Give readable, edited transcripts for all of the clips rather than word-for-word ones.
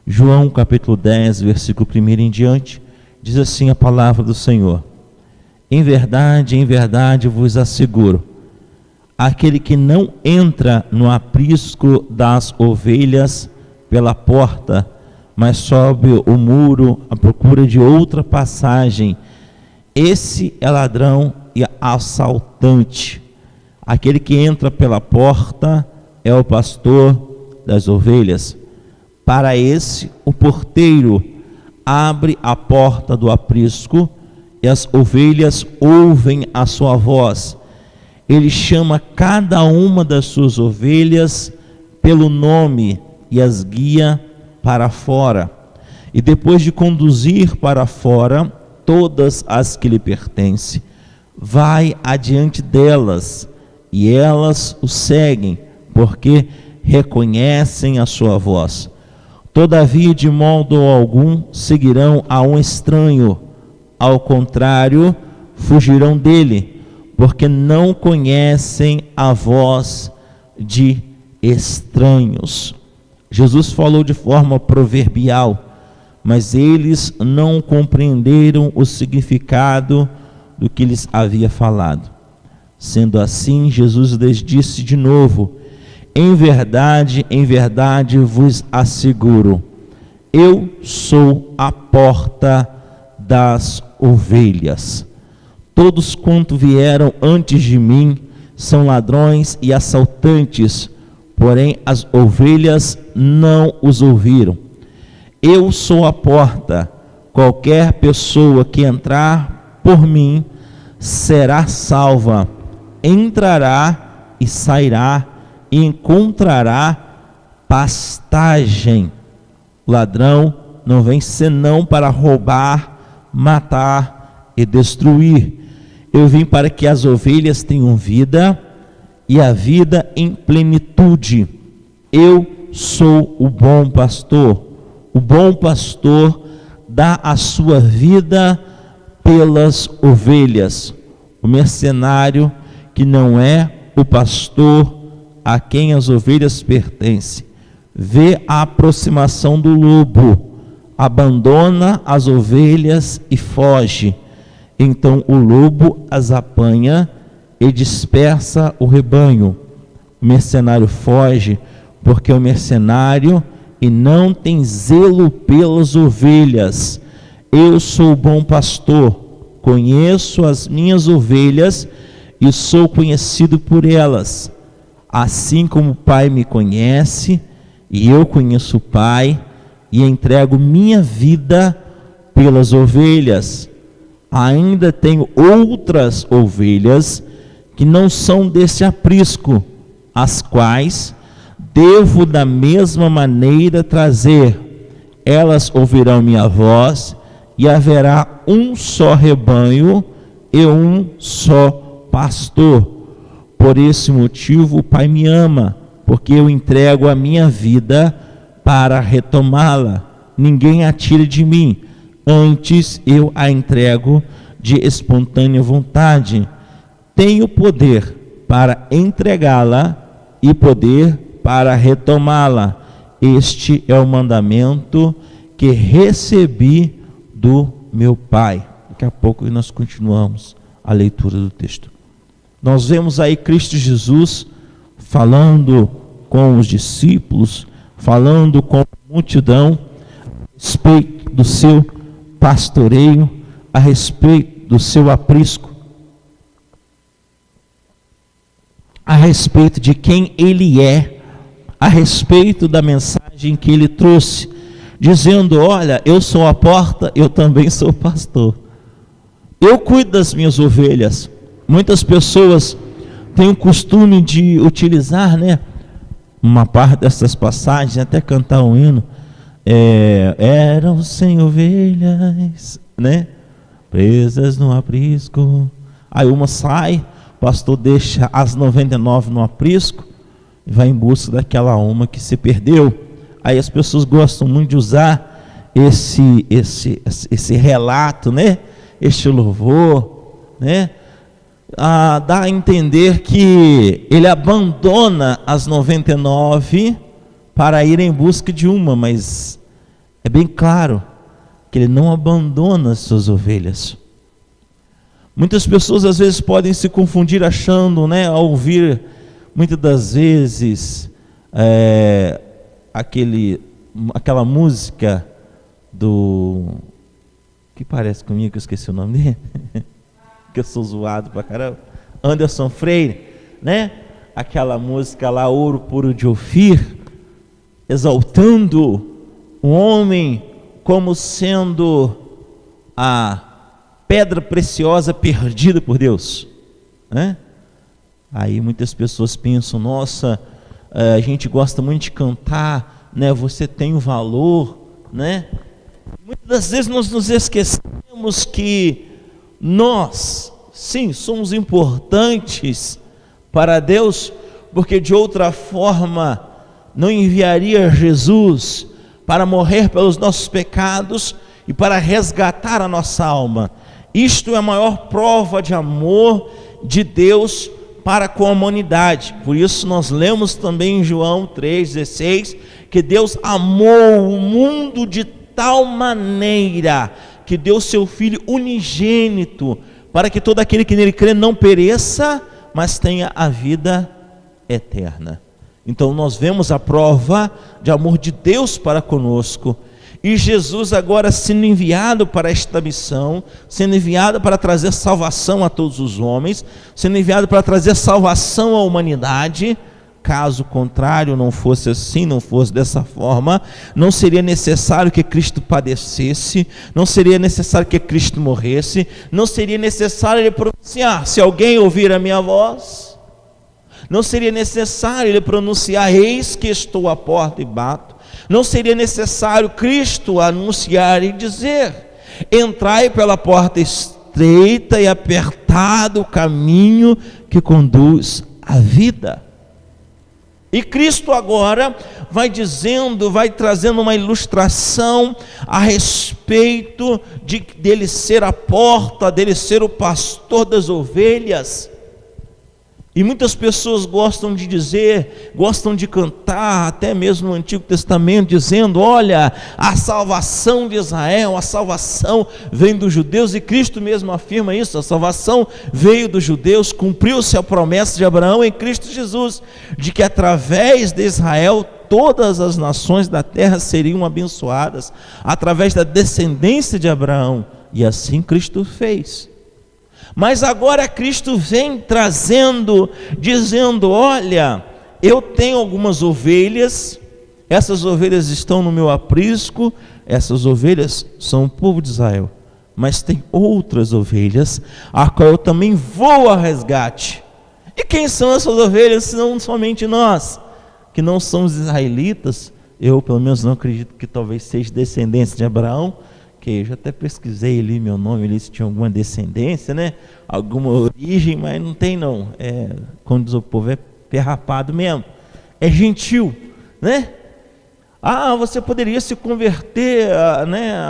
João capítulo 10, versículo 1 em diante, diz assim a palavra do Senhor: em verdade vos asseguro, aquele que não entra no aprisco das ovelhas pela porta, mas sobe o muro à procura de outra passagem, esse é ladrão e assaltante. Aquele que entra pela porta é o pastor das ovelhas. Para esse, o porteiro abre a porta do aprisco e as ovelhas ouvem a sua voz. Ele chama cada uma das suas ovelhas pelo nome e as guia para fora. E depois de conduzir para fora todas as que lhe pertencem, vai adiante delas, e elas o seguem, porque reconhecem a sua voz. Todavia, de modo algum seguirão a um estranho, ao contrário, fugirão dele, porque não conhecem a voz de estranhos. Jesus falou de forma proverbial, mas eles não compreenderam o significado do que lhes havia falado. Sendo assim, Jesus lhes disse de novo: em verdade vos asseguro, eu sou a porta das ovelhas. Todos quanto vieram antes de mim são ladrões e assaltantes, porém as ovelhas não os ouviram. Eu sou a porta. Qualquer pessoa que entrar por mim será salva, entrará e sairá e encontrará pastagem. O ladrão não vem senão para roubar, matar e destruir. Eu vim para que as ovelhas tenham vida e a vida em plenitude. Eu sou o bom pastor. O bom pastor dá a sua vida pelas ovelhas. O mercenário, que não é o pastor a quem as ovelhas pertencem, vê a aproximação do lobo, abandona as ovelhas e foge. Então o lobo as apanha e dispersa o rebanho. O mercenário foge porque é o mercenário e não tem zelo pelas ovelhas. Eu sou o bom pastor, conheço as minhas ovelhas e sou conhecido por elas. Assim como o Pai me conhece, e eu conheço o Pai, e entrego minha vida pelas ovelhas. Ainda tenho outras ovelhas que não são desse aprisco, as quais devo da mesma maneira trazer. Elas ouvirão minha voz, e haverá um só rebanho e um só pastor. Por esse motivo o Pai me ama, porque eu entrego a minha vida para retomá-la. Ninguém a tira de mim, antes eu a entrego de espontânea vontade. Tenho poder para entregá-la e poder para retomá-la. Este é o mandamento que recebi do meu Pai. Daqui a pouco nós continuamos a leitura do texto. Nós vemos aí Cristo Jesus falando com os discípulos, falando com a multidão a respeito do seu pastoreio, a respeito do seu aprisco, a respeito de quem ele é, a respeito da mensagem que ele trouxe, dizendo: olha, eu sou a porta, eu também sou o pastor, eu cuido das minhas ovelhas. Muitas pessoas têm o costume de utilizar, uma parte dessas passagens, até cantar um hino, eram 100 ovelhas, presas no aprisco. Aí uma sai, o pastor deixa as 99 no aprisco e vai em busca daquela uma que se perdeu. Aí as pessoas gostam muito de usar esse relato, este louvor, dá a entender que ele abandona as 99 para ir em busca de uma, mas é bem claro que Ele não abandona as suas ovelhas. Muitas pessoas às vezes podem se confundir achando, ao ouvir muitas das vezes aquela música que parece comigo, que eu esqueci o nome dele, que eu sou zoado pra caramba, Anderson Freire, aquela música lá, Ouro Puro de Ofir, exaltando o homem como sendo a pedra preciosa perdida por Deus, Aí muitas pessoas pensam, nossa, a gente gosta muito de cantar, você tem um valor, Muitas das vezes nós nos esquecemos que nós, sim, somos importantes para Deus, porque de outra forma não enviaria Jesus para morrer pelos nossos pecados e para resgatar a nossa alma. Isto é a maior prova de amor de Deus para com a humanidade. Por isso nós lemos também em João 3,16, que Deus amou o mundo de tal maneira que deu seu Filho unigênito, para que todo aquele que nele crê não pereça, mas tenha a vida eterna. Então nós vemos a prova de amor de Deus para conosco, e Jesus agora sendo enviado para esta missão, sendo enviado para trazer salvação a todos os homens, sendo enviado para trazer salvação à humanidade. Caso contrário, não fosse assim, não fosse dessa forma, não seria necessário que Cristo padecesse, não seria necessário que Cristo morresse, não seria necessário Ele pronunciar, se alguém ouvir a minha voz, não seria necessário Ele pronunciar, eis que estou à porta e bato, não seria necessário Cristo anunciar e dizer, entrai pela porta estreita e apertado o caminho que conduz à vida. E Cristo agora vai dizendo, vai trazendo uma ilustração a respeito dele ser a porta, dele ser o pastor das ovelhas. E muitas pessoas gostam de dizer, gostam de cantar, até mesmo no Antigo Testamento, dizendo, olha, a salvação de Israel, a salvação vem dos judeus, e Cristo mesmo afirma isso, a salvação veio dos judeus, cumpriu-se a promessa de Abraão em Cristo Jesus, de que através de Israel, todas as nações da terra seriam abençoadas, através da descendência de Abraão, e assim Cristo fez. Mas agora Cristo vem trazendo, dizendo, olha, eu tenho algumas ovelhas, essas ovelhas estão no meu aprisco, essas ovelhas são o povo de Israel, mas tem outras ovelhas, a qual eu também vou ao resgate. E quem são essas ovelhas, senão somente nós, que não somos israelitas? Eu pelo menos não acredito que talvez seja descendência de Abraão, que eu já até pesquisei ali meu nome, ali se tinha alguma descendência, alguma origem, mas não tem não, como diz o povo, é perrapado mesmo, é gentil, você poderia se converter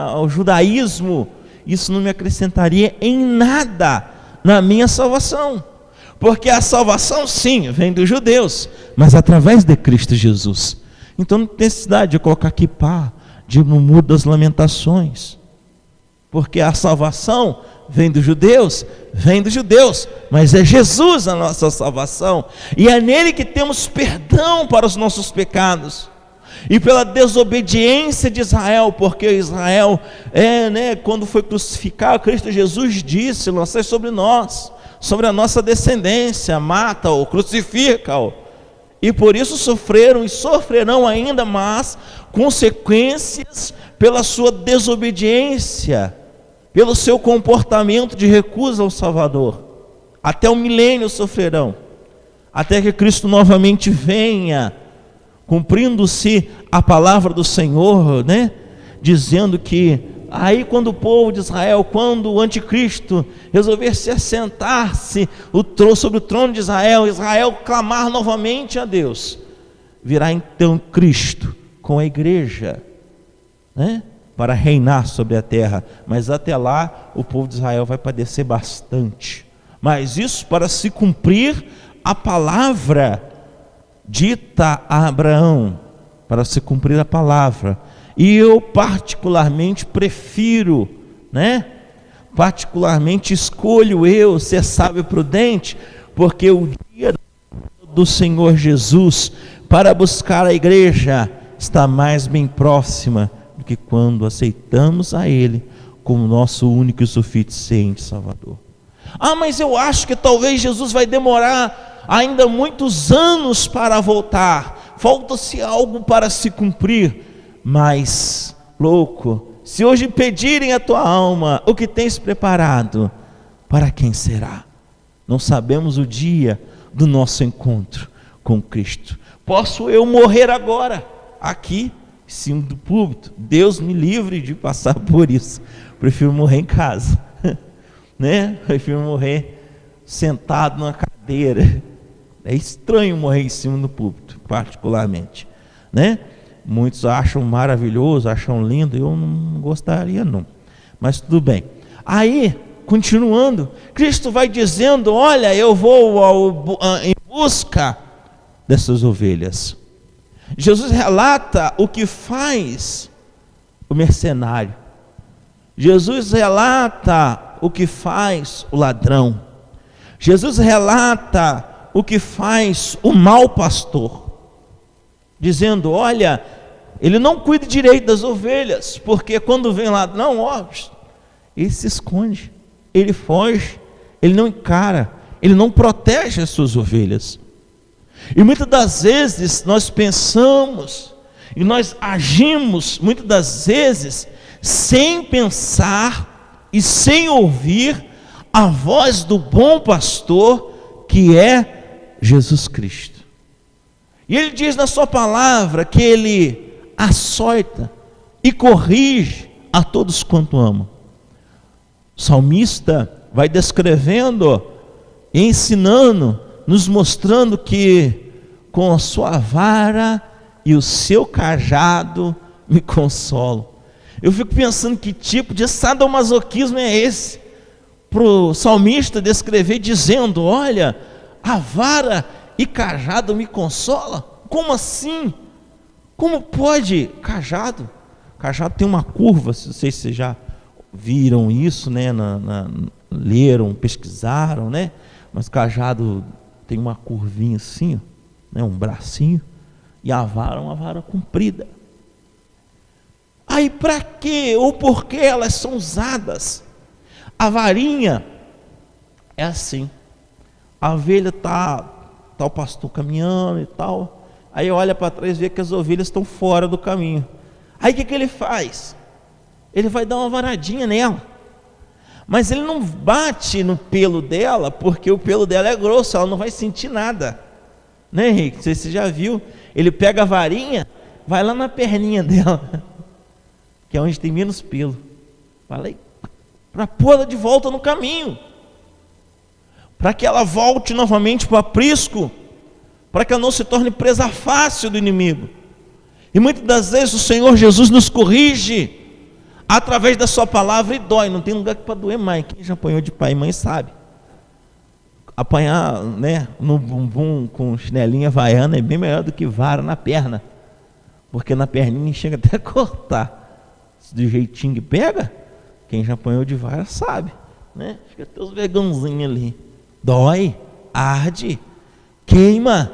ao judaísmo, isso não me acrescentaria em nada na minha salvação, porque a salvação sim, vem dos judeus, mas através de Cristo Jesus. Então não tem necessidade de colocar kippá, no Muro das Lamentações, porque a salvação vem dos judeus, mas é Jesus a nossa salvação, e é nele que temos perdão para os nossos pecados, e pela desobediência de Israel, porque Israel, quando foi crucificado, Cristo Jesus disse, lançai sobre nós, sobre a nossa descendência, mata-o, crucifica-o, e por isso sofreram e sofrerão ainda mais consequências pela sua desobediência, pelo seu comportamento de recusa ao Salvador. Até o milênio sofrerão, até que Cristo novamente venha, cumprindo-se a palavra do Senhor, dizendo que aí quando o povo de Israel, quando o anticristo resolver se assentar-se sobre o trono de Israel, Israel clamar novamente a Deus, virá então Cristo com a igreja, para reinar sobre a terra, mas até lá o povo de Israel vai padecer bastante, mas isso para se cumprir a palavra dita a Abraão, para se cumprir a palavra, E eu particularmente prefiro, né? Particularmente escolho eu ser sábio e prudente, porque o dia do Senhor Jesus para buscar a igreja está mais bem próxima do que quando aceitamos a Ele como nosso único e suficiente Salvador. Ah, mas eu acho que talvez Jesus vai demorar ainda muitos anos para voltar, falta-se algo para se cumprir. Mas, louco, se hoje pedirem a tua alma, o que tens preparado, para quem será? Não sabemos o dia do nosso encontro com Cristo. Posso eu morrer agora, aqui, em cima do púlpito? Deus me livre de passar por isso. Prefiro morrer em casa, né? Prefiro morrer sentado numa cadeira. É estranho morrer em cima do púlpito, particularmente, né? Muitos acham maravilhoso, acham lindo, eu não gostaria não, mas tudo bem. Aí, continuando, Cristo vai dizendo: olha, eu vou em busca dessas ovelhas. Jesus relata o que faz o mercenário, Jesus relata o que faz o ladrão, Jesus relata o que faz o mau pastor, dizendo: olha, ele não cuida direito das ovelhas, porque quando vem ladrão, ó, ele se esconde, ele foge, ele não encara, ele não protege as suas ovelhas. E muitas das vezes nós pensamos e nós agimos, muitas das vezes, sem pensar e sem ouvir a voz do bom pastor, que é Jesus Cristo. E ele diz na sua palavra que ele açoita e corrige a todos quanto ama. O salmista vai descrevendo e ensinando, nos mostrando que com a sua vara e o seu cajado me consolam. Eu fico pensando que tipo de sadomasoquismo é esse, para o salmista descrever dizendo: olha, a vara e cajado me consola. Como assim? Como pode? Cajado tem uma curva, não sei se vocês já viram isso, né? Leram, pesquisaram, né? Mas cajado tem uma curvinha assim, né? Um bracinho, e a vara é uma vara comprida. Aí para quê ou por que elas são usadas? A varinha é assim, a ovelha está o pastor caminhando e tal, aí olha para trás e vê que as ovelhas estão fora do caminho. Aí o que ele faz? Ele vai dar uma varadinha nela, mas ele não bate no pelo dela, porque o pelo dela é grosso, ela não vai sentir nada, né, Henrique? Não sei se você já viu, ele pega a varinha, vai lá na perninha dela, que é onde tem menos pelo, vai lá para pô-la de volta no caminho, para que ela volte novamente para o aprisco, para que ela não se torne presa fácil do inimigo. E muitas das vezes o Senhor Jesus nos corrige através da sua palavra, e dói, não tem lugar para doer mais. Quem já apanhou de pai e mãe sabe, apanhar, né, no bumbum com chinelinha havaiana é bem melhor do que vara na perna, porque na perninha chega até a cortar, do jeitinho que pega. Quem já apanhou de vara sabe, né? Fica até os vegãozinhos ali, dói, arde, queima,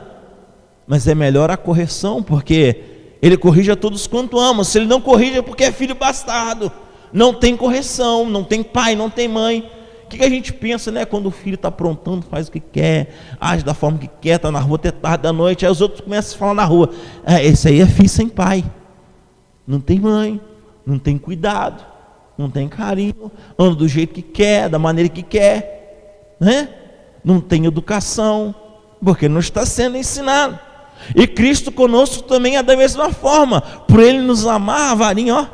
mas é melhor a correção, porque ele corrige a todos quanto ama. Se ele não corrige é porque é filho bastardo, não tem correção, não tem pai, não tem mãe. O que a gente pensa, né? Quando o filho está aprontando, faz o que quer, age da forma que quer, está na rua até tarde da noite, aí os outros começam a falar na rua: esse aí é filho sem pai, não tem mãe, não tem cuidado, não tem carinho, anda do jeito que quer, da maneira que quer, né? Não tem educação, porque não está sendo ensinado. E Cristo conosco também é da mesma forma. Por Ele nos amar, a varinha, ó,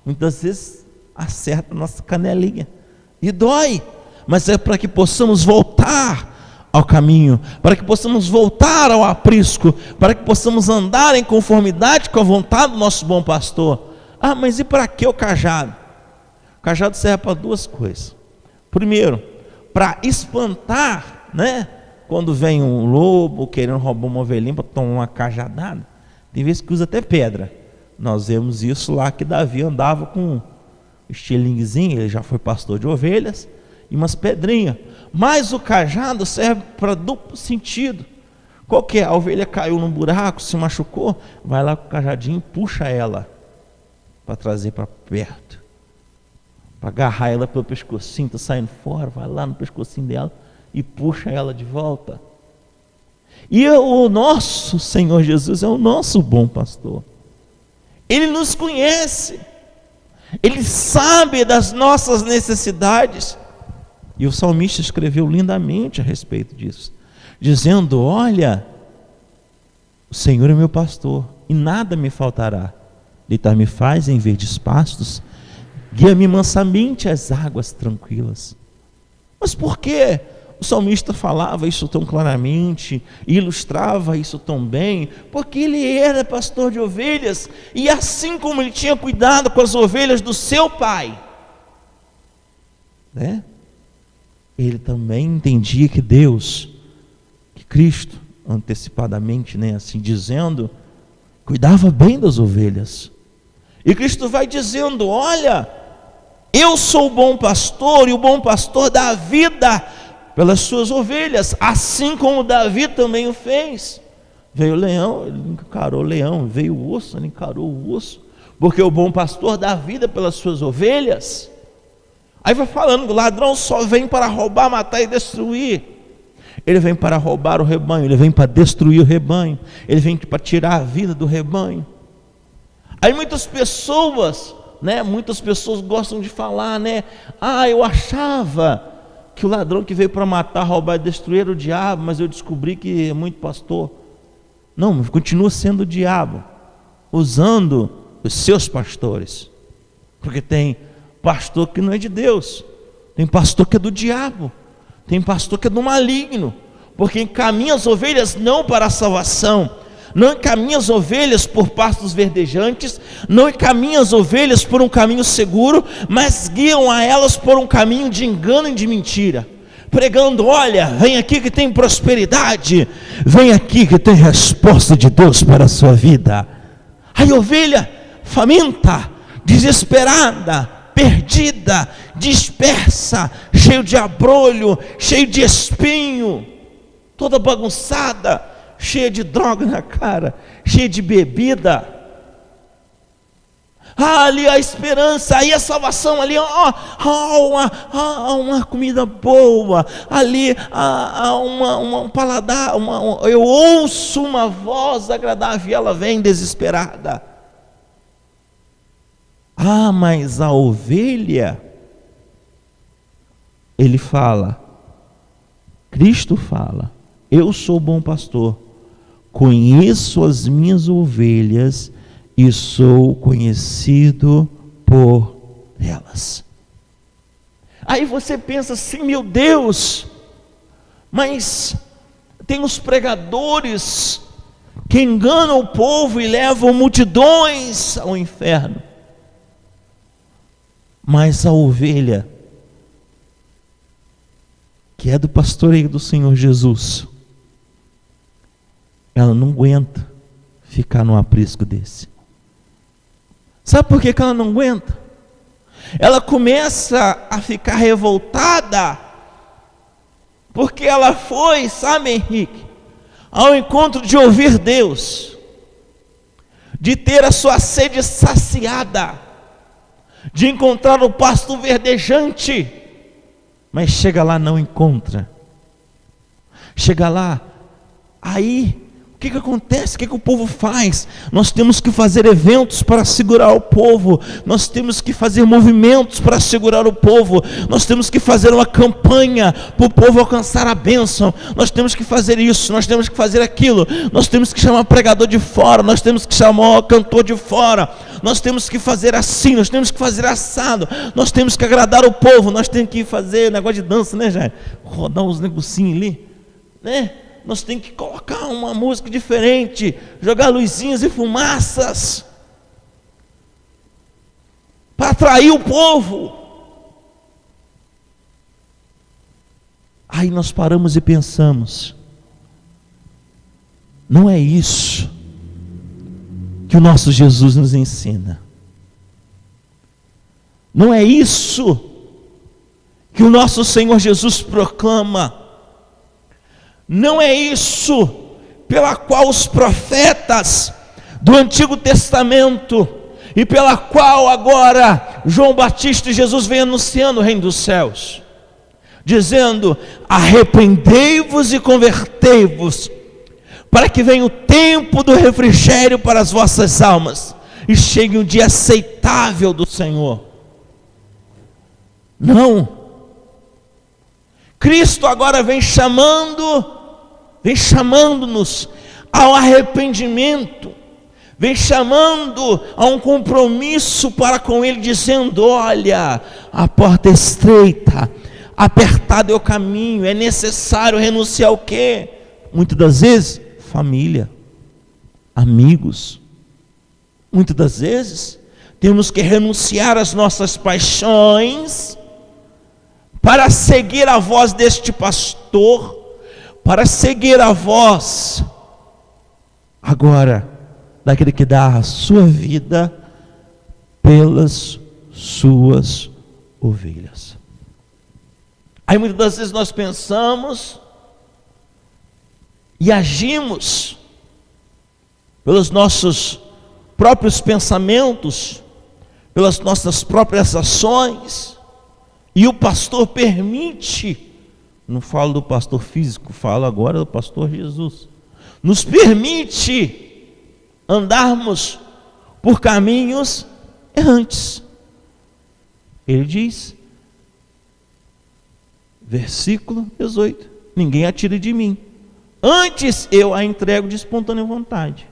muitas vezes acerta a nossa canelinha e dói, mas é para que possamos voltar ao caminho, para que possamos voltar ao aprisco, para que possamos andar em conformidade com a vontade do nosso bom pastor. Ah, mas e para que o cajado? O cajado serve para duas coisas. Primeiro, para espantar, né? Quando vem um lobo querendo roubar uma ovelhinha para tomar uma cajadada, tem vezes que usa até pedra Nós vemos isso lá que Davi andava com um estilinguezinho, ele já foi pastor de ovelhas, e umas pedrinhas. Mas o cajado serve para duplo sentido. Qual que é? A ovelha caiu num buraco, se machucou, vai lá com o cajadinho e puxa ela para trazer para perto, para agarrar ela pelo pescocinho, está saindo fora, vai lá no pescocinho dela e puxa ela de volta. E o nosso Senhor Jesus é o nosso bom pastor. Ele nos conhece, Ele sabe das nossas necessidades. E o salmista escreveu lindamente a respeito disso, dizendo: olha, o Senhor é meu pastor, e nada me faltará. Deitar-me faz em verdes pastos, guia-me mansamente às águas tranquilas. Mas por que o salmista falava isso tão claramente, ilustrava isso tão bem? Porque ele era pastor de ovelhas, e assim como ele tinha cuidado com as ovelhas do seu pai, né? Ele também entendia que Deus, que Cristo, antecipadamente, né, assim dizendo, cuidava bem das ovelhas. E Cristo vai dizendo: olha, eu sou o bom pastor, e o bom pastor dá a vida pelas suas ovelhas, assim como Davi também o fez. Veio o leão, ele encarou o leão, veio o urso, ele encarou o urso, porque o bom pastor dá a vida pelas suas ovelhas. Aí vai falando: o ladrão só vem para roubar, matar e destruir. Ele vem para roubar o rebanho, ele vem para destruir o rebanho, ele vem para tirar a vida do rebanho. Aí muitas pessoas gostam de falar, né? Eu achava que o ladrão que veio para matar, roubar e destruir era o diabo, mas eu descobri que é muito pastor. Não, continua sendo o diabo, usando os seus pastores, porque tem pastor que não é de Deus, tem pastor que é do diabo, tem pastor que é do maligno, porque encaminha as ovelhas não para a salvação, não encaminha as ovelhas por pastos verdejantes, não encaminha as ovelhas por um caminho seguro, mas guiam a elas por um caminho de engano e de mentira, pregando: olha, vem aqui que tem prosperidade, vem aqui que tem resposta de Deus para a sua vida. Aí a ovelha faminta, desesperada, perdida, dispersa, cheio de abrolho, cheio de espinho, toda bagunçada, cheia de droga na cara, cheia de bebida. Ali a esperança, aí a salvação, ali uma comida boa, ali um paladar, eu ouço uma voz agradável, e ela vem desesperada. Mas a ovelha, ele fala, Cristo fala: eu sou o bom pastor, conheço as minhas ovelhas e sou conhecido por elas. Aí você pensa assim: meu Deus, mas tem os pregadores que enganam o povo e levam multidões ao inferno. Mas a ovelha, que é do pastoreio do Senhor Jesus, ela não aguenta ficar num aprisco desse. Sabe por que ela não aguenta? Ela começa a ficar revoltada, porque ela foi, sabe, Henrique, ao encontro de ouvir Deus, de ter a sua sede saciada, de encontrar o pasto verdejante, mas chega lá, não encontra. Chega lá, aí o que acontece? O que o povo faz? Nós temos que fazer eventos para segurar o povo, nós temos que fazer movimentos para segurar o povo, nós temos que fazer uma campanha para o povo alcançar a bênção, nós temos que fazer isso, nós temos que fazer aquilo, nós temos que chamar pregador de fora, nós temos que chamar o cantor de fora, nós temos que fazer assim, nós temos que fazer assado, nós temos que agradar o povo, nós temos que fazer negócio de dança, né, Jair? Rodar uns negocinhos ali, né? Nós temos que colocar uma música diferente, jogar luzinhas e fumaças, para atrair o povo. Aí nós paramos e pensamos: não é isso que o nosso Jesus nos ensina. Não é isso que o nosso Senhor Jesus proclama. Não é isso pela qual os profetas do Antigo Testamento e pela qual agora João Batista e Jesus vem anunciando o reino dos céus, dizendo: arrependei-vos e convertei-vos, para que venha o tempo do refrigério para as vossas almas, e chegue um dia aceitável do Senhor. Não, Cristo agora vem chamando-nos ao arrependimento, vem chamando a um compromisso para com Ele, dizendo: olha, a porta é estreita, apertado é o caminho, é necessário renunciar ao quê? Muitas das vezes, família, amigos. Muitas das vezes, temos que renunciar às nossas paixões, para seguir a voz deste pastor, para seguir a voz, agora, daquele que dá a sua vida pelas suas ovelhas. Aí muitas das vezes nós pensamos e agimos pelos nossos próprios pensamentos, pelas nossas próprias ações, e o pastor permite, não falo do pastor físico, falo agora do pastor Jesus, nos permite andarmos por caminhos errantes. Ele diz, versículo 18: ninguém atire de mim, antes eu a entrego de espontânea vontade.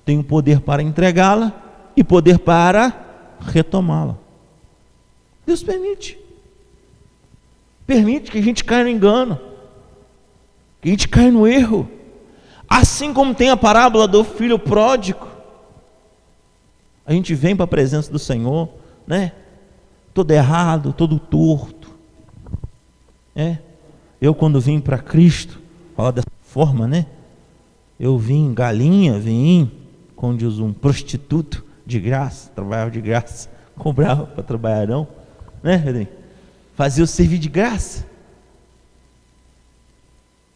Tenho poder para entregá-la e poder para retomá-la. Deus permite que a gente caia no engano, que a gente caia no erro. Assim como tem a parábola do filho pródigo, a gente vem para a presença do Senhor, né? Todo errado, todo torto. Eu quando vim para Cristo, falar dessa forma, né? Eu vim galinha, como diz um prostituto de graça, trabalhava de graça, cobrava para trabalhar não, né, Pedrinho? Fazia o serviço de graça.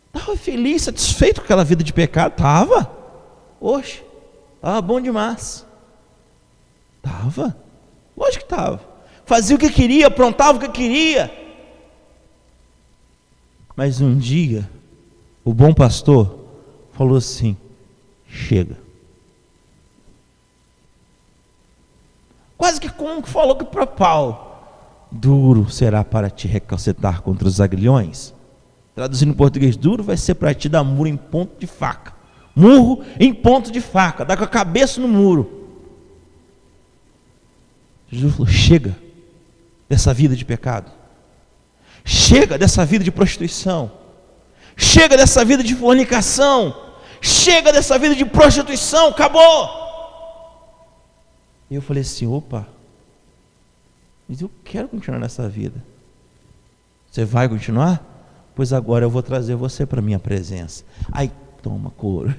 Estava feliz, satisfeito com aquela vida de pecado, estava. Oxe, estava bom demais. Estava, lógico que estava. Fazia o que queria, aprontava o que queria. Mas um dia, o bom pastor falou assim: chega. Quase que como que falou que para Paulo: duro será para te recalcetrar contra os aguilhões. Traduzindo em português, duro vai ser para te dar murro em ponto de faca. Murro em ponto de faca, dá com a cabeça no muro. Jesus falou: chega dessa vida de pecado, chega dessa vida de prostituição, chega dessa vida de fornicação, chega dessa vida de prostituição, acabou. E eu falei assim: opa, mas eu quero continuar nessa vida. Você vai continuar? Pois agora eu vou trazer você para a minha presença. Aí toma couro,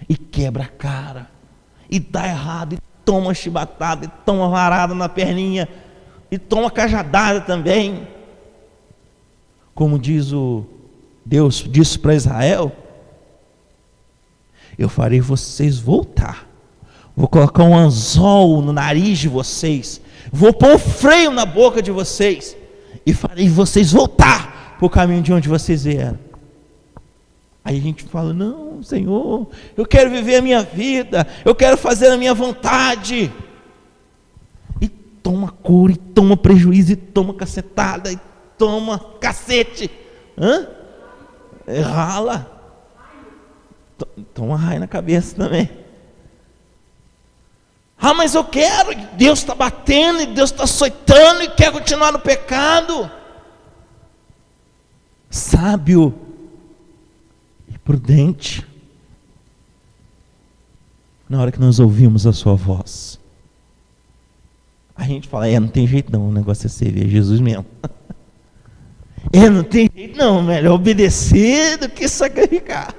e quebra a cara, e dá errado, e toma chibatada, e toma varada na perninha, e toma cajadada também. Como diz o Deus disse para Israel: eu farei vocês voltar, vou colocar um anzol no nariz de vocês, vou pôr um freio na boca de vocês, e farei vocês voltar para o caminho de onde vocês vieram. Aí a gente fala: não, Senhor, eu quero viver a minha vida, eu quero fazer a minha vontade. E toma couro, e toma prejuízo, e toma cacetada, e toma cacete, rala, toma raio na cabeça também. Ah, mas eu quero, Deus está batendo, e Deus está açoitando, e quer continuar no pecado. Sábio e prudente, na hora que nós ouvimos a sua voz, a gente fala: não tem jeito não, o negócio é servir Jesus mesmo. Não tem jeito não, melhor obedecer do que sacrificar.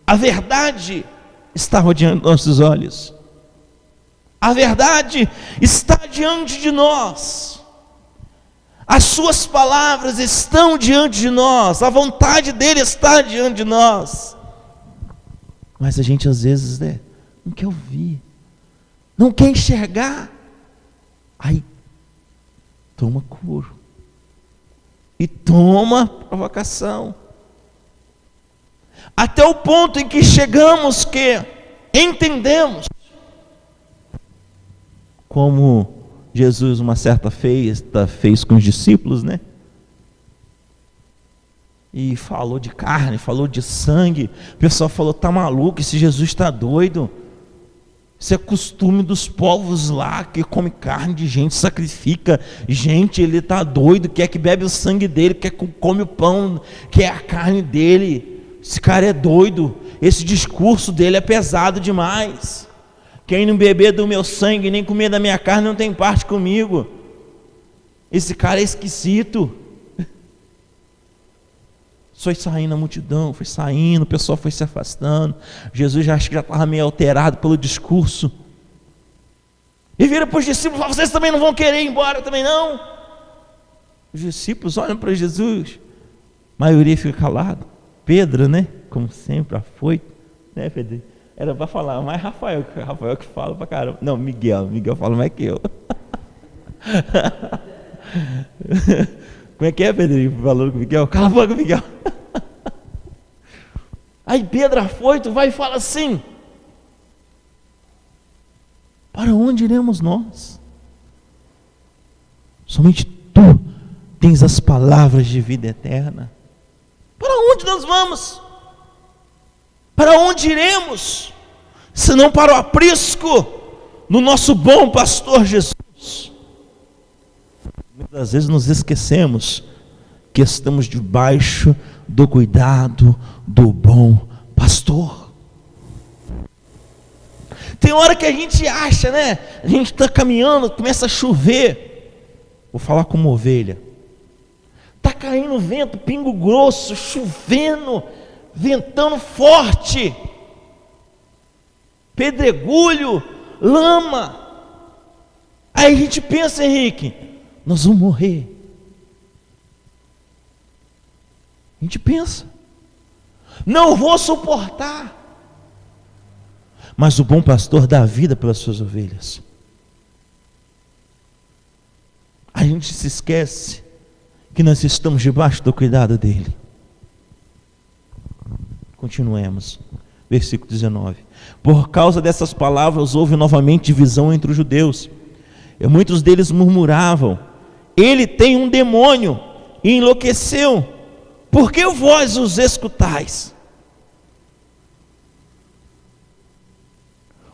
A verdade estava diante dos nossos olhos. A verdade está diante de nós. As suas palavras estão diante de nós. A vontade dele está diante de nós. Mas a gente às vezes não quer ouvir, não quer enxergar. Aí toma couro e toma provocação, até o ponto em que chegamos que entendemos, como Jesus uma certa festa fez com os discípulos, né? E falou de carne, falou de sangue. O pessoal falou: tá maluco, esse Jesus está doido. Isso é costume dos povos lá, que come carne de gente, sacrifica gente, ele está doido, quer que bebe o sangue dele, quer que come o pão, que é a carne dele. Esse cara é doido, esse discurso dele é pesado demais. Quem não beber do meu sangue, nem comer da minha carne, não tem parte comigo. Esse cara é esquisito. Foi saindo a multidão, foi saindo, o pessoal foi se afastando. Jesus acho que já estava meio alterado pelo discurso. E vira para os discípulos e fala: vocês também não vão querer ir embora também não? Os discípulos olham para Jesus, a maioria fica calado. Pedro, né? Como sempre, afoito, né, Pedro? Era para falar, mas Rafael que fala para caramba. Não, Miguel fala mais que eu. Como é que é, Pedrinho? Falou com o Miguel? Cala a boca, Miguel. Aí Pedro afoito vai e fala assim: para onde iremos nós? Somente tu tens as palavras de vida eterna. Para onde nós vamos? Para onde iremos? Senão para o aprisco no nosso bom pastor Jesus. Muitas vezes nos esquecemos que estamos debaixo do cuidado do bom pastor. Tem hora que a gente acha, né? A gente está caminhando, começa a chover. Vou falar como ovelha. Está caindo vento, pingo grosso, chovendo, ventando forte, pedregulho, lama. Aí a gente pensa: Henrique, nós vamos morrer. A gente pensa: não vou suportar. Mas o bom pastor dá a vida pelas suas ovelhas. A gente se esquece que nós estamos debaixo do cuidado dele. Continuemos. Versículo 19. Por causa dessas palavras houve novamente divisão entre os judeus. E muitos deles murmuravam: ele tem um demônio e enlouqueceu. Por que vós os escutais?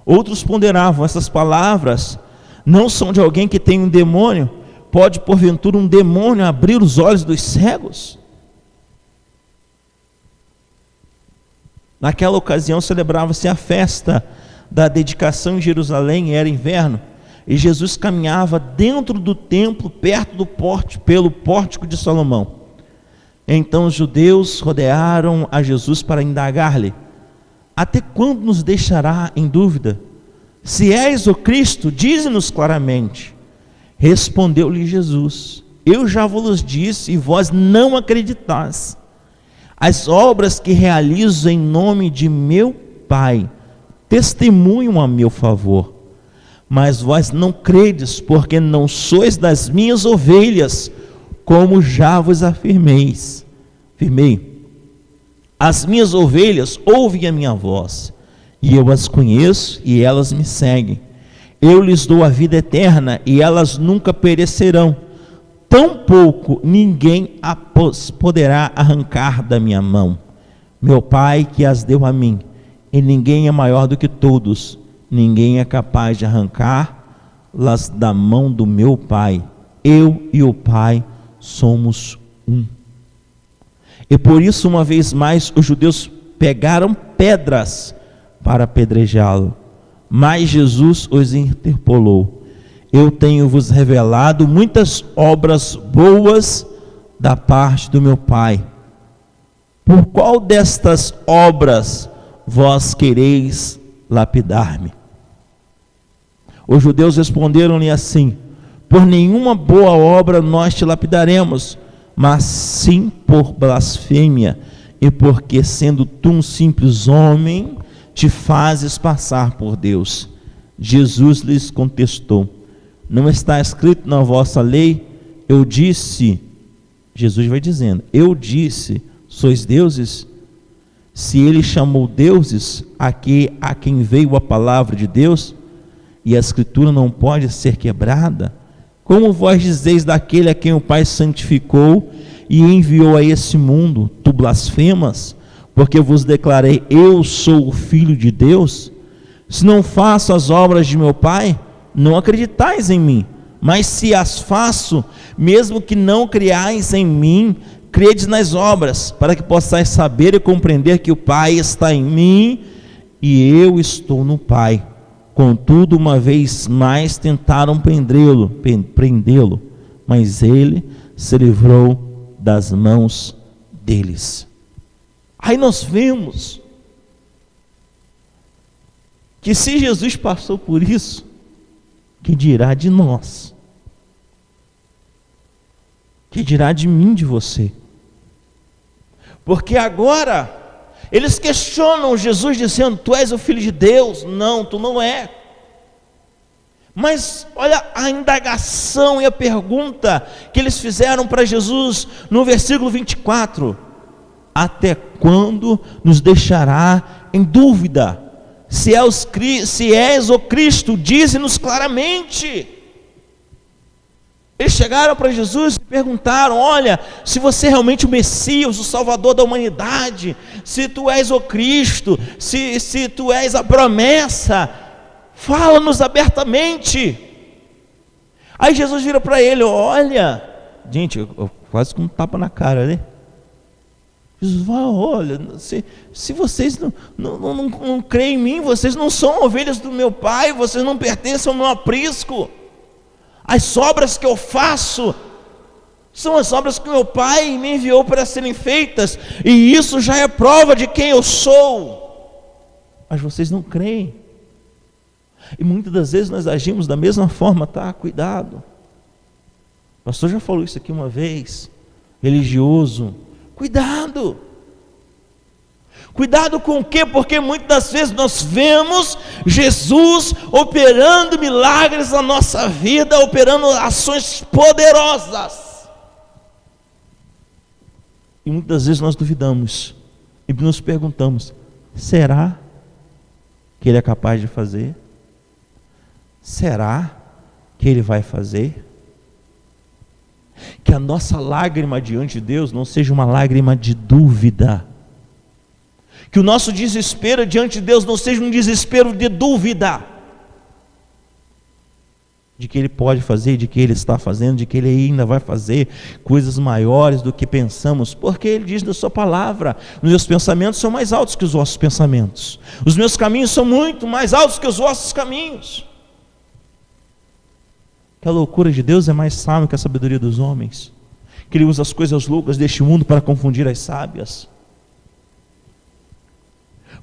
Outros ponderavam: essas palavras não são de alguém que tem um demônio? Pode porventura um demônio abrir os olhos dos cegos? Naquela ocasião celebrava-se a festa da dedicação em Jerusalém, era inverno, e Jesus caminhava dentro do templo, perto do pórtico, pelo pórtico de Salomão. Então os judeus rodearam a Jesus para indagar-lhe: até quando nos deixará em dúvida? Se és o Cristo, dize-nos claramente. Respondeu-lhe Jesus: eu já vos disse e vós não acreditais. As obras que realizo em nome de meu Pai testemunham a meu favor, mas vós não credes, porque não sois das minhas ovelhas, como já vos afirmei. As minhas ovelhas ouvem a minha voz, e eu as conheço, e elas me seguem. Eu lhes dou a vida eterna, e elas nunca perecerão. Tampouco ninguém as poderá arrancar da minha mão. Meu Pai que as deu a mim, e ninguém é maior do que todos, ninguém é capaz de arrancá-las da mão do meu Pai. Eu e o Pai somos um. E por isso, uma vez mais, os judeus pegaram pedras para apedrejá-lo, mas Jesus os interpelou: eu tenho-vos revelado muitas obras boas da parte do meu Pai. Por qual destas obras vós quereis lapidar-me? Os judeus responderam-lhe assim: por nenhuma boa obra nós te lapidaremos, mas sim por blasfêmia, e porque, sendo tu um simples homem, te fazes passar por Deus. Jesus lhes contestou: não está escrito na vossa lei, eu disse, Jesus vai dizendo, eu disse, sois deuses? Se ele chamou deuses a quem veio a palavra de Deus, e a escritura não pode ser quebrada, como vós dizeis daquele a quem o Pai santificou e enviou a esse mundo, tu blasfemas, porque vos declarei, eu sou o Filho de Deus? Se não faço as obras de meu Pai, não acreditais em mim, mas se as faço, mesmo que não creais em mim, credes nas obras, para que possais saber e compreender que o Pai está em mim e eu estou no Pai. Contudo, uma vez mais tentaram prendê-lo, mas ele se livrou das mãos deles. Aí nós vemos que se Jesus passou por isso, que dirá de nós? Que dirá de mim, de você? Porque agora eles questionam Jesus dizendo: tu és o Filho de Deus? Não, tu não é. Mas olha a indagação e a pergunta que eles fizeram para Jesus no versículo 24: até quando nos deixará em dúvida? Se és o Cristo, dize-nos claramente. Eles chegaram para Jesus e perguntaram: olha, se você é realmente o Messias, o Salvador da humanidade, se tu és o Cristo, se tu és a promessa, fala-nos abertamente. Aí Jesus vira para ele: olha, gente, quase com um tapa na cara, né? Jesus fala: olha, se vocês não creem em mim, vocês não são ovelhas do meu Pai, vocês não pertencem ao meu aprisco. As obras que eu faço são as obras que meu Pai me enviou para serem feitas, e isso já é prova de quem eu sou. Mas vocês não creem. E muitas das vezes nós agimos da mesma forma, tá? Cuidado. O pastor já falou isso aqui uma vez. Religioso, cuidado. Cuidado com o quê? Porque muitas das vezes nós vemos Jesus operando milagres na nossa vida, operando ações poderosas, e muitas das vezes nós duvidamos e nos perguntamos: será que Ele é capaz de fazer? Será que Ele vai fazer? Que a nossa lágrima diante de Deus não seja uma lágrima de dúvida, que o nosso desespero diante de Deus não seja um desespero de dúvida, de que Ele pode fazer, de que Ele está fazendo, de que Ele ainda vai fazer coisas maiores do que pensamos, porque Ele diz na sua palavra: os meus pensamentos são mais altos que os vossos pensamentos, os meus caminhos são muito mais altos que os vossos caminhos. Que a loucura de Deus é mais sábia que a sabedoria dos homens, que Ele usa as coisas loucas deste mundo para confundir as sábias.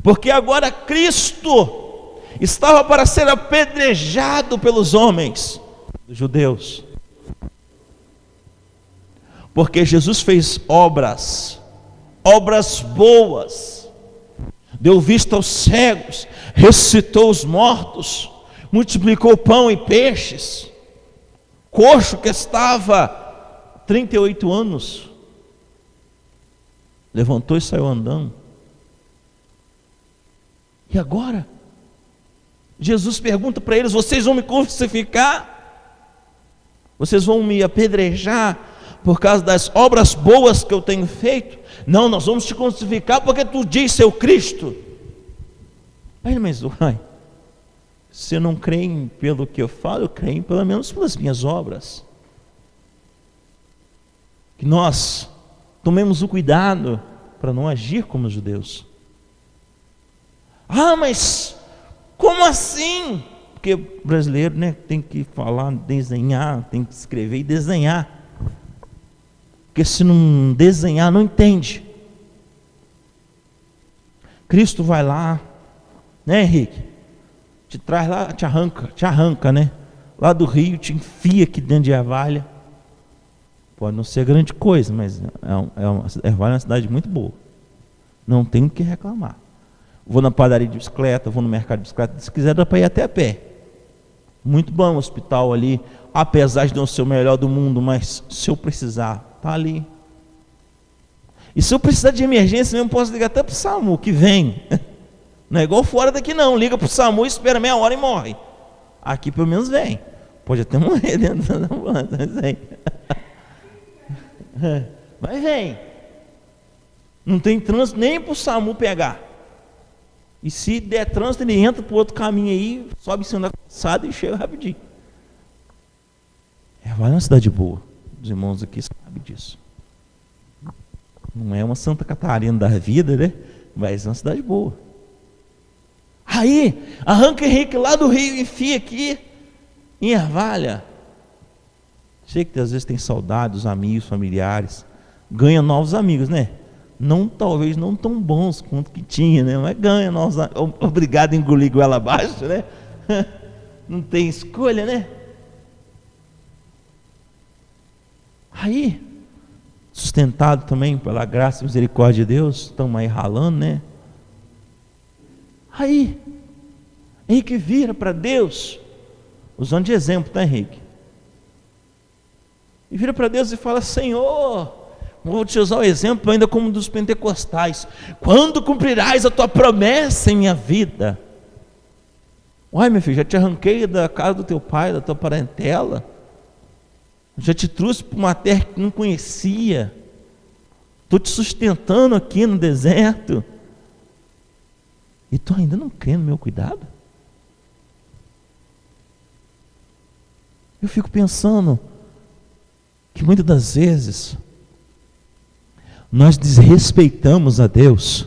Porque agora Cristo estava para ser apedrejado pelos homens, os judeus, porque Jesus fez obras boas, deu vista aos cegos, ressuscitou os mortos, multiplicou pão e peixes. Coxo que estava 38 anos, levantou e saiu andando. E agora, Jesus pergunta para eles: vocês vão me crucificar? Vocês vão me apedrejar por causa das obras boas que eu tenho feito? Não, nós vamos te crucificar porque tu diz ser o Cristo. Aí, mas se eu não creio pelo que eu falo, eu creio pelo menos pelas minhas obras. Que nós tomemos o cuidado para não agir como os judeus. Ah, mas como assim? Porque o brasileiro, né, tem que falar, desenhar, tem que escrever e desenhar. Porque se não desenhar, não entende. Cristo vai lá, né, Henrique? Te traz lá, te arranca, né? Lá do rio, te enfia aqui dentro de Ervalha. Pode não ser grande coisa, mas Ervalha é uma cidade muito boa. Não tem o que reclamar. Vou na padaria de bicicleta, vou no mercado de bicicleta, se quiser dá para ir até a pé. Muito bom o hospital ali, apesar de não ser o melhor do mundo, mas se eu precisar, está ali. E se eu precisar de emergência mesmo, posso ligar até para o SAMU, que vem. Não é igual fora daqui não, liga para o SAMU, espera meia hora e morre. Aqui pelo menos vem. Pode até morrer dentro da ambulância, mas vem. Mas vem. Não tem trânsito nem para o SAMU pegar. E se der trânsito, ele entra para o outro caminho aí, sobe em cima da calçada e chega rapidinho. Vai uma cidade boa. Os irmãos aqui sabem disso. Não é uma Santa Catarina da vida, né? Mas é uma cidade boa. Aí, arranca Henrique lá do Rio e enfia aqui em Ervalha. Sei que às vezes tem saudade dos amigos, familiares. Ganha novos amigos, né? Não, talvez não tão bons quanto que tinha, né? Mas ganha novos amigos. Obrigado a engolir goela abaixo, né? Não tem escolha, né? Aí, sustentado também pela graça e misericórdia de Deus, estamos aí ralando, né? Aí, Henrique vira para Deus, usando de exemplo, tá, Henrique? E vira para Deus e fala: Senhor, vou te usar o exemplo ainda como dos pentecostais, quando cumprirás a tua promessa em minha vida? Uai, meu filho, já te arranquei da casa do teu pai, da tua parentela, já te trouxe para uma terra que não conhecia, estou te sustentando aqui no deserto, e tu ainda não crê no meu cuidado? Eu fico pensando que muitas das vezes nós desrespeitamos a Deus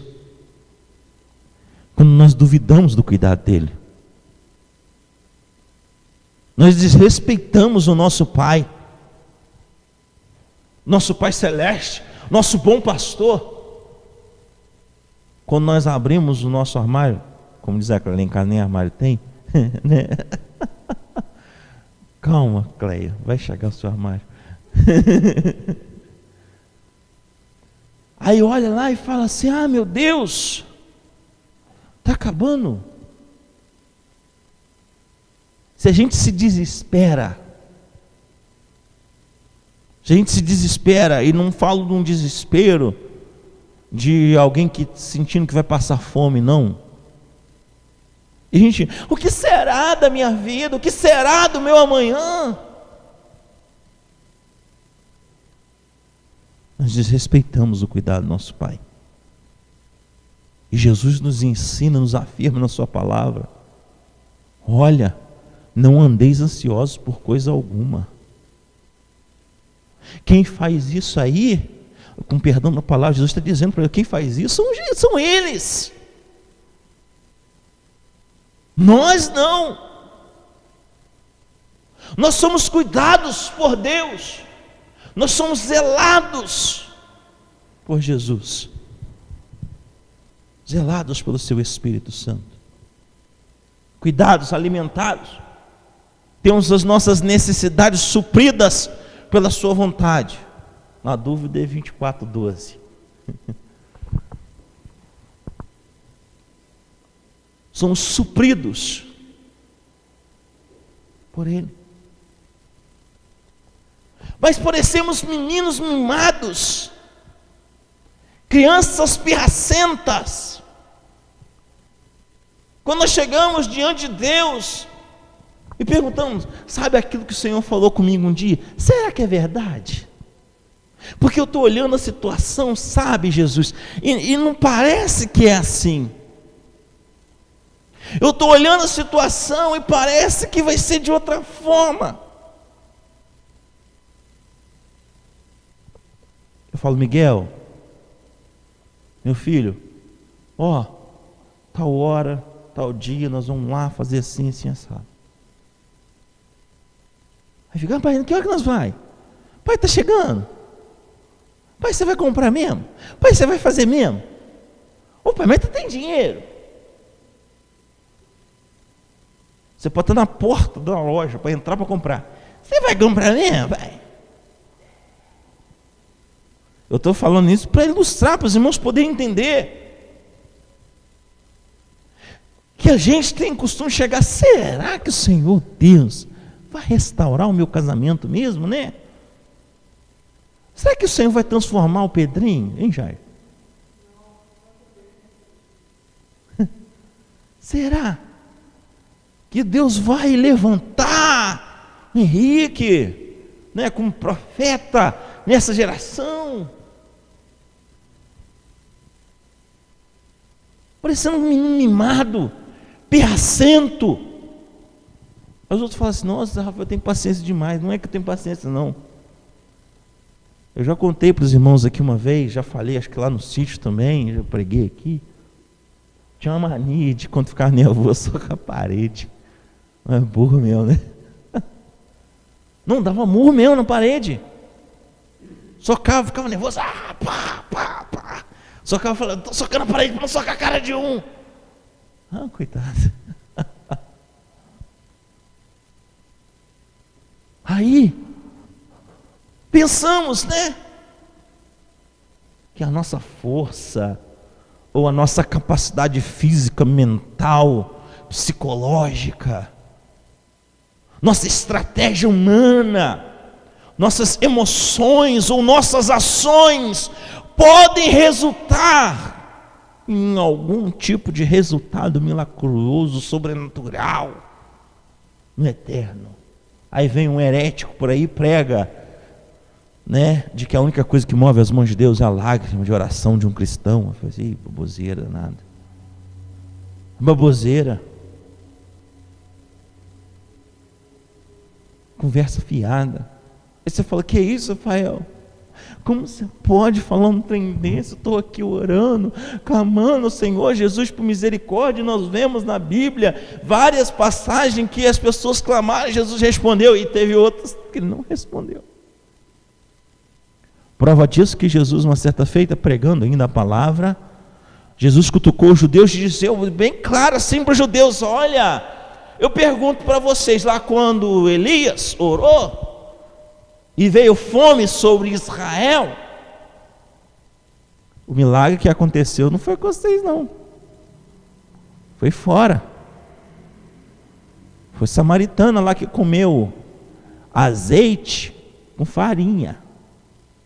quando nós duvidamos do cuidado dele. Nós desrespeitamos o nosso Pai Celeste, nosso bom pastor, quando nós abrimos o nosso armário, como diz a Cleia, lá em casa nem armário tem, né? Calma, Cleia, vai chegar o seu armário. Aí olha lá e fala assim: ah, meu Deus, está acabando. Se a gente se desespera, e não falo de um desespero de alguém que sentindo que vai passar fome, não. E a gente, o que será da minha vida? O que será do meu amanhã? Nós desrespeitamos o cuidado do nosso Pai. E Jesus nos ensina, nos afirma na sua palavra: olha, não andeis ansiosos por coisa alguma. Quem faz isso aí, com perdão da palavra, Jesus está dizendo para ele, quem faz isso são eles. Nós não. Nós somos cuidados por Deus. Nós somos zelados por Jesus, zelados pelo seu Espírito Santo, cuidados, alimentados, temos as nossas necessidades supridas pela sua vontade. Na dúvida é 24:12. Somos supridos por Ele. Mas parecemos meninos mimados, crianças pirracentas. Quando nós chegamos diante de Deus e perguntamos: sabe aquilo que o Senhor falou comigo um dia? Será que é verdade? Porque eu estou olhando a situação, sabe, Jesus, e não parece que é assim. Eu estou olhando a situação e parece que vai ser de outra forma. Eu falo: Miguel, meu filho, ó, tal hora, tal dia, nós vamos lá fazer assim, assim, assado. Aí fica: pai, que hora que nós vai? Pai, está chegando. Pai, você vai comprar mesmo? Pai, você vai fazer mesmo? Ô pai, mas tu tem dinheiro? Você pode estar na porta da loja para entrar para comprar. Você vai comprar mesmo, pai? Eu estou falando isso para ilustrar, para os irmãos poderem entender. Que a gente tem costume de chegar, será que o Senhor Deus vai restaurar o meu casamento mesmo, né? Será que o Senhor vai transformar o Pedrinho, hein, Jair? Será que Deus vai levantar o Henrique, né, como profeta nessa geração? Parecendo um menino mimado, pirracento. Os outros falam assim, nossa, Rafa, eu tenho paciência demais. Não é que eu tenho paciência, não. Eu já contei para os irmãos aqui uma vez, já falei, acho que lá no sítio também, já preguei aqui. Tinha uma mania de, quando ficava nervoso, socar a parede. Não é burro meu, né? Não, dava murro mesmo na parede. Socava, ficava nervoso. Pá, pá, pá. Socava, falando, estou socando a parede para não socar a cara de um. Coitado. Aí, pensamos, né? Que a nossa força, ou a nossa capacidade física, mental, psicológica, nossa estratégia humana, nossas emoções ou nossas ações podem resultar em algum tipo de resultado milagroso, sobrenatural, no eterno. Aí vem um herético por aí e prega, né, de que a única coisa que move as mãos de Deus é a lágrima de oração de um cristão. Eu falei assim, baboseira, nada. Baboseira. Conversa fiada. Aí você fala, que é isso, Rafael? Como você pode falar um trem desse? Eu estou aqui orando, clamando ao Senhor Jesus por misericórdia. Nós vemos na Bíblia várias passagens que as pessoas clamaram, Jesus respondeu, e teve outras que ele não respondeu. Prova disso que Jesus, uma certa feita, pregando ainda a palavra, Jesus cutucou os judeus e disse bem claro assim para os judeus, olha, eu pergunto para vocês, lá quando Elias orou, e veio fome sobre Israel, o milagre que aconteceu não foi com vocês não, foi fora, foi samaritana lá que comeu azeite com farinha.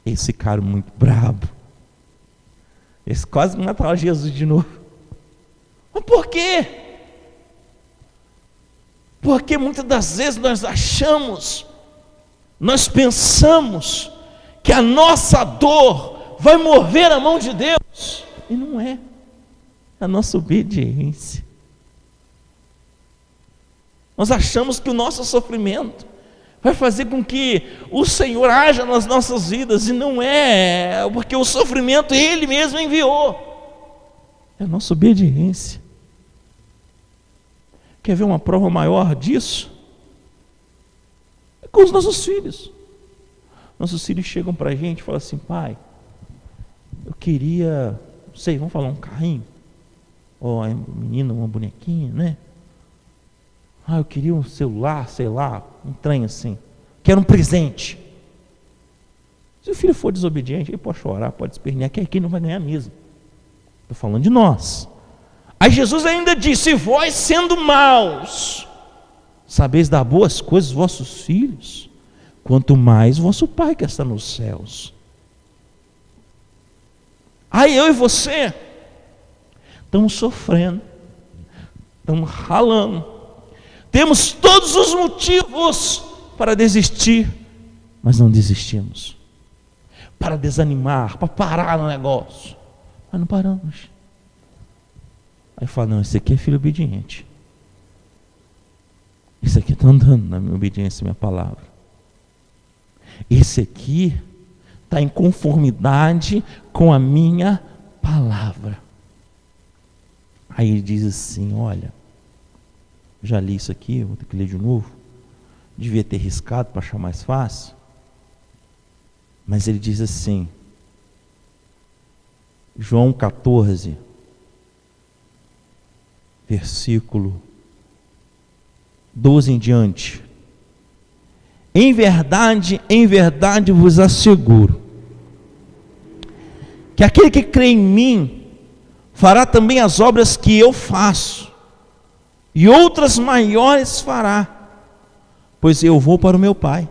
Eles ficaram muito bravos, eles quase mataram Jesus de novo. Mas por quê? Porque muitas das vezes nós pensamos que a nossa dor vai mover a mão de Deus, e não é, a nossa obediência. Nós achamos que o nosso sofrimento vai fazer com que o Senhor haja nas nossas vidas, e não é, porque o sofrimento Ele mesmo enviou, é a nossa obediência. Quer ver uma prova maior disso? É com os nossos filhos. Nossos filhos chegam para a gente e falam assim, pai, eu queria, não sei, vamos falar um carrinho, ou a menina, uma bonequinha, né? Eu queria um celular, sei lá, um trem assim, quero um presente. Se o filho for desobediente, ele pode chorar, pode espernear, que aqui não vai ganhar mesmo. Estou falando de nós. Aí Jesus ainda disse, vós sendo maus, sabeis dar boas coisas aos vossos filhos, quanto mais vosso Pai que está nos céus. Aí eu e você estamos sofrendo, estamos ralando, temos todos os motivos para desistir, mas não desistimos, para desanimar, para parar no negócio, mas não paramos. Aí fala, não, esse aqui é filho obediente, esse aqui está andando na minha obediência, minha palavra, esse aqui está em conformidade com a minha palavra. Aí ele diz assim, olha, já li isso aqui, vou ter que ler de novo, devia ter riscado para achar mais fácil, mas ele diz assim, João 14, versículo 12 em diante. Em verdade vos asseguro, que aquele que crê em mim, fará também as obras que eu faço, e outras maiores fará, pois eu vou para o meu Pai.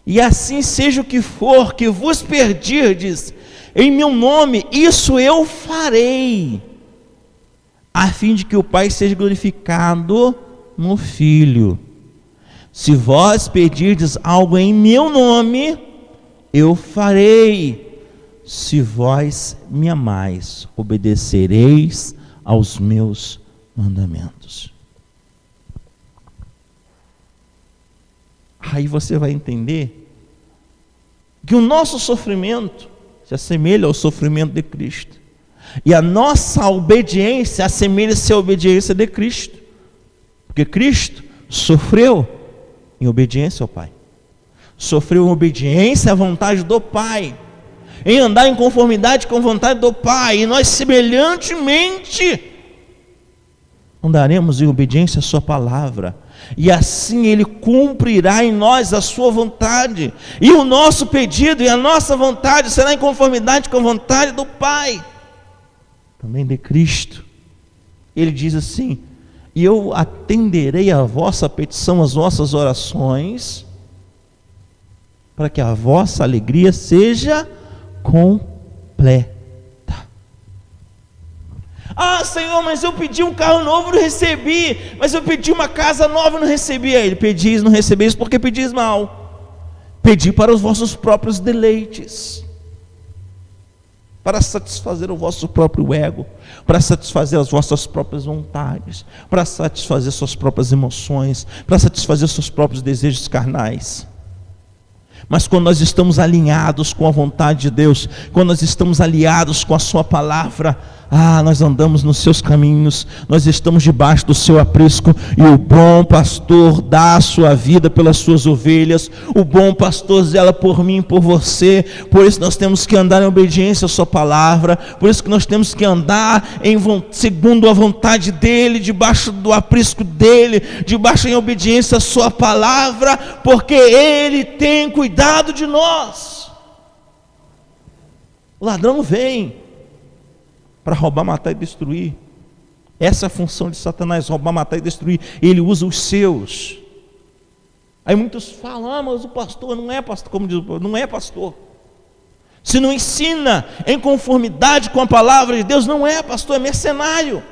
E assim seja o que for que vos pedirdes em meu nome, isso eu farei, a fim de que o Pai seja glorificado no Filho. Se vós pedirdes algo em meu nome, eu farei. Se vós me amais, obedecereis aos meus mandamentos. Aí você vai entender que o nosso sofrimento se assemelha ao sofrimento de Cristo, e a nossa obediência assemelha-se à obediência de Cristo, porque Cristo sofreu em obediência ao Pai, sofreu em obediência à vontade do Pai, em andar em conformidade com a vontade do Pai, e nós semelhantemente andaremos em obediência à sua palavra, e assim Ele cumprirá em nós a sua vontade, e o nosso pedido e a nossa vontade será em conformidade com a vontade do Pai, também de Cristo. Ele diz assim: e eu atenderei a vossa petição, as vossas orações, para que a vossa alegria seja completa. Ah, Senhor, mas eu pedi um carro novo e não recebi, mas eu pedi uma casa nova e não recebi. Aí ele: pedis e não recebeis porque pedis mal. Pedi para os vossos próprios deleites, para satisfazer o vosso próprio ego, para satisfazer as vossas próprias vontades, para satisfazer suas próprias emoções, para satisfazer seus próprios desejos carnais. Mas quando nós estamos alinhados com a vontade de Deus, quando nós estamos aliados com a sua palavra, nós andamos nos seus caminhos, nós estamos debaixo do seu aprisco, e o bom pastor dá a sua vida pelas suas ovelhas, o bom pastor zela por mim e por você. Por isso nós temos que andar em obediência à sua palavra, por isso que nós temos que andar segundo a vontade dele, debaixo do aprisco dele, debaixo em obediência à sua palavra, porque ele tem cuidado de nós. O ladrão vem para roubar, matar e destruir. Essa é a função de Satanás: roubar, matar e destruir. Ele usa os seus. Aí muitos falam: mas o pastor não é pastor, como diz o povo, não é pastor. Se não ensina em conformidade com a palavra de Deus, não é pastor, é mercenário,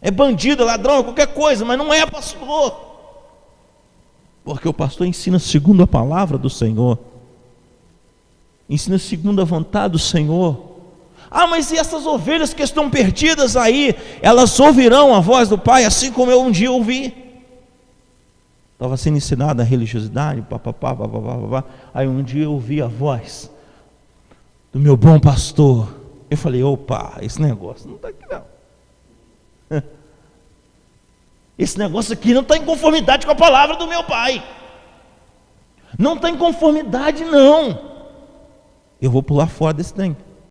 é bandido, é ladrão, é qualquer coisa, mas não é pastor, porque o pastor ensina segundo a palavra do Senhor, ensina segundo a vontade do Senhor. Mas e essas ovelhas que estão perdidas aí? Elas ouvirão a voz do Pai, assim como eu um dia ouvi. Estava sendo ensinado a religiosidade, aí um dia eu ouvi a voz do meu bom pastor. Eu falei: opa, esse negócio não está aqui não. Esse negócio aqui não está em conformidade com a palavra do meu Pai. Não está em conformidade não. Eu vou pular fora desse trem.